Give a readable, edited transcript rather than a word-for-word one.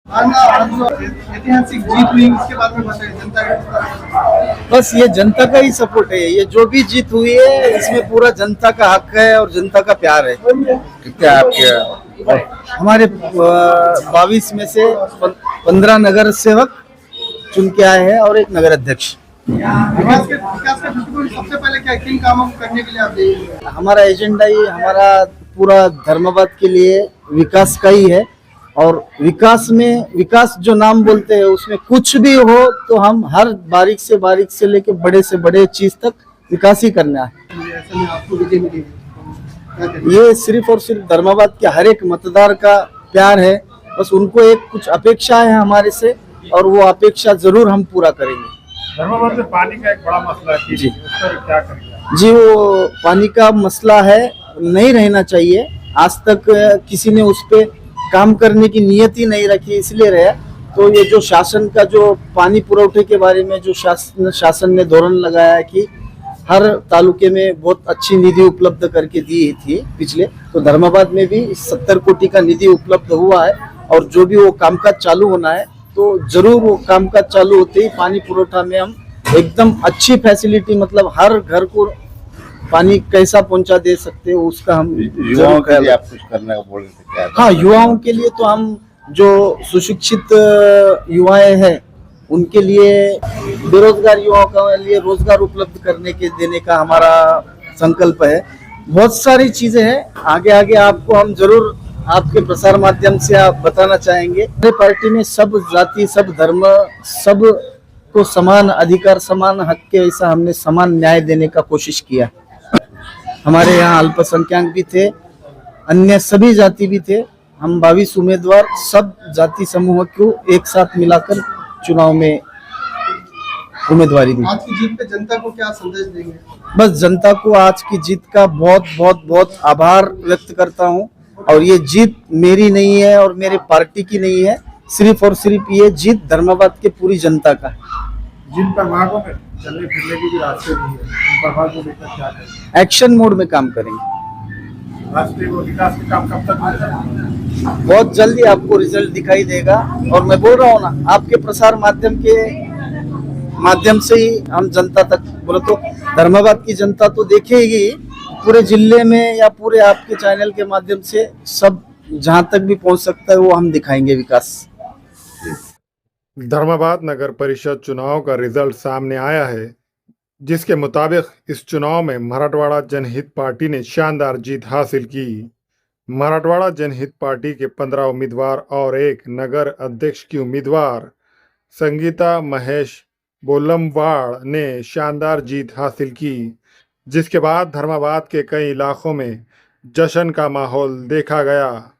ऐतिहासिक जीत हुई उसके बारे में बताइए, जनता का। बस ये जनता का ही सपोर्ट है। ये जो भी जीत हुई है इसमें पूरा जनता का हक है और जनता का प्यार है। कितने आपके हमारे 22 में से 15 नगर सेवक चुन के आए हैं और एक नगर अध्यक्ष। विकास के दृष्टिकोण सबसे पहले क्या किन कामों को करने के लिए आप देंगे? हमारा एजेंडा ही हमारा पूरा धर्माबाद के लिए विकास का ही है। और विकास जो नाम बोलते हैं उसमें कुछ भी हो तो हम हर बारीक से लेके बड़े से बड़े चीज तक विकास ही करना है। ऐसे में आपको विजय मिलेगी। ये सिर्फ और सिर्फ धर्माबाद के हर एक मतदार का प्यार है। बस उनको एक कुछ अपेक्षा है हमारे से और वो अपेक्षा जरूर हम पूरा करेंगे। धर्माबाद में पानी का एक बड़ा मसला है जी। उस पर क्या करेंगे? जी, वो पानी का मसला है, नहीं रहना चाहिए। आज तक किसी ने उस पे काम करने की नियत ही नहीं रखी, इसलिए रहा। तो ये जो शासन का जो पानी पुरवठे के बारे में जो शासन ने धोरण लगाया कि हर तालुके में बहुत अच्छी निधि उपलब्ध करके दी थी पिछले, तो धर्माबाद में भी 70 कोटी का निधि उपलब्ध हुआ है। और जो भी वो कामकाज चालू होना है तो जरूर वो कामकाज चालू होते ही पानी पुरवठा में हम एकदम अच्छी फैसिलिटी, मतलब हर घर को पानी कैसा पहुंचा दे सकते हो उसका हम युवाओं के लिए आप कुछ करने का बोल रहे थे क्या? हाँ, युवाओं के लिए तो हम जो सुशिक्षित युवाएं हैं उनके लिए, बेरोजगार युवाओं के लिए रोजगार उपलब्ध करने के देने का हमारा संकल्प है। बहुत सारी चीजें हैं, आगे आगे आपको हम जरूर आपके प्रसार माध्यम से आप बताना चाहेंगे। हमारी पार्टी में सब जाति, सब धर्म, सब को समान अधिकार, समान हक के वैसा हमने समान न्याय देने का कोशिश किया। हमारे यहाँ अल्पसंख्यक भी थे, अन्य सभी जाति भी थे। हम 22 उम्मीदवार सब जाति समूह को एक साथ मिलाकर चुनाव में उम्मीदवारी दी। आज की जीत पे जनता को क्या संदेश देंगे? बस जनता को आज की जीत का बहुत बहुत बहुत आभार व्यक्त करता हूँ। और ये जीत मेरी नहीं है और मेरे पार्टी की नहीं है, सिर्फ और सिर्फ ये जीत धर्माबाद के पूरी जनता का है। जिन प्रभागों में चलने फिरने की भी रास्ते नहीं है, उन प्रभागों को लेकर क्या करेंगे? एक्शन मोड में काम करेंगे। राष्ट्रीय विकास के काम कब तक हो जाएगा? बहुत जल्दी आपको रिजल्ट दिखाई देगा। और मैं बोल रहा हूँ ना, आपके प्रसार माध्यम से ही हम जनता तक, बोले तो धर्माबाद की जनता तो देखेगी पूरे जिले में या पूरे आपके चैनल के माध्यम से, सब जहां तक भी पहुंच सकता है वो हम दिखाएंगे विकास। धर्माबाद नगर परिषद चुनाव का रिजल्ट सामने आया है, जिसके मुताबिक इस चुनाव में मराठवाड़ा जनहित पार्टी ने शानदार जीत हासिल की। मराठवाड़ा जनहित पार्टी के 15 उम्मीदवार और एक नगर अध्यक्ष की उम्मीदवार संगीता महेश बोलमवाड़ ने शानदार जीत हासिल की, जिसके बाद धर्माबाद के कई इलाकों में जश्न का माहौल देखा गया।